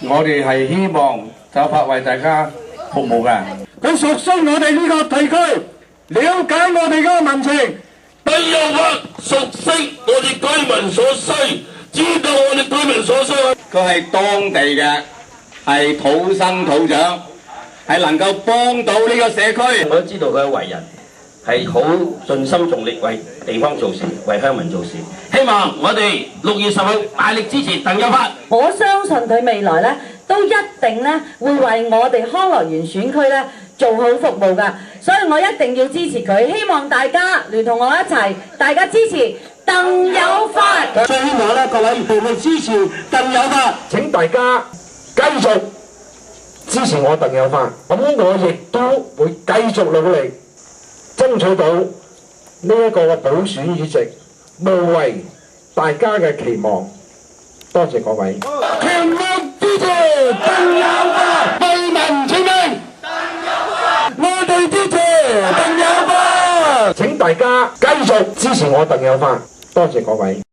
我哋係希望就法為大家服務嘅。佢熟悉我哋呢個地區，了解我哋嗰個民情。鄧有發熟悉我哋居民所需，知道我哋居民所需。佢係當地嘅，係土生土長，係能夠幫到呢個社區。我都知道佢嘅為人係好盡心盡力為地方做事，為鄉民做事。希望我哋6月10號大力支持鄧有發。我相信佢未來咧都一定咧會為我哋康樂園選區咧做好服務㗎，所以我一定要支持佢。希望大家聯同我一齊，大家支持鄧有發。最希望咧各位部門支持鄧有發。請大家繼續支持我鄧有發，咁我亦都會繼續努力爭取到呢一個嘅補選議席，無違大家嘅期望。多謝各位，全力支持鄧有發，為民請命。我哋支持鄧有發，請大家繼續支持我鄧有發。多謝各位。